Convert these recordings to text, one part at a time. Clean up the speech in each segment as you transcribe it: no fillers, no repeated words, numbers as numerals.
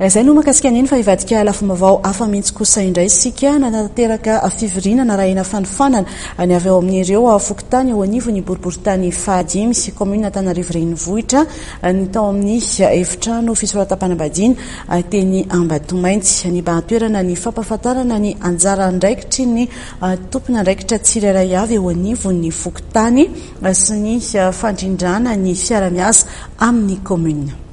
Izay no makasika neny fa ivadika lafomavao hafa mihitsy kosa indray sika nanateraka fivirinana rahina fanofanana ny avy ao amin'ireo fokotany eo anivony boriboritany fahadimy sy commune Antananarivo renivohitra ny tao amin'ny efitrano fisoratam-panambadiana teny Ambatomainty ny mba-toerana ny fampahafantarana ny anjara andraikitry ny tompona andraikitra tsirairay avy eo anivony fokotany sy ny fandrindrana ny fiara-miasa amin'ny commune.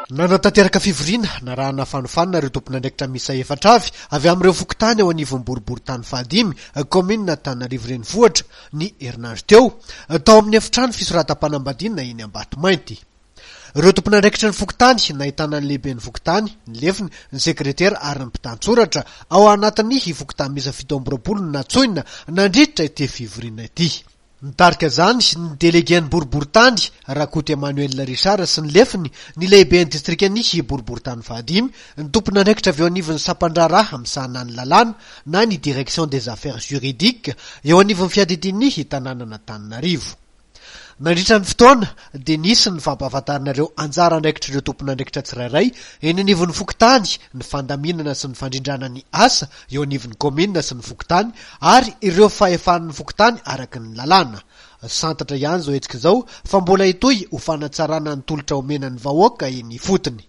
Nanatanteraka fivoriana narahana fanofanana ireo tompona andraikitra misa efatra avy amin'ireo fokotany ao anivon'ny boriboritany fahadimy commune Antananarivo renivohitra ny herinandro teo tao amin'ny efitrano fisoratam-panambadiana eny Ambatomainty. Ireo tompona andraikitra ny fokotany nahitana ny lehibe ny fokotany, ny lefiny, ny sekretera ary ny mpitantsoratra ao anatin'ny fokotany misa 7 natsoina nandritra ity fivoriana ity. Nitarika zany ny délégué ny boriboritany Rakoto Emmanuel Richard sy ny lefiny ny lehibe ny distrikan'ny boriboritany fahadimy ny tompona andraikitra avy ao anivon'ny sampandràraha misahana ny lalàna na ny direction des affaires juridiques eo anivon'ny fiadidin'ny tanànana Antananarivo. Nandritra ny fotoana dia nisy ny fampahafantarinareo anjara andraikitra ireo tompona andraikitra tsirairay eny anivon'ny fokotany, ny fandaminana sy ny fandrindrana ny asa eo anivon'ny commune sy ny fokotany ary ireo fahefan'ny fokotany araky ny lalàna. Santatra ihany zao hetsika zao fa mbola itoy ho fanatsarana ny tolotra omenan'ny vahoaka eny fotony.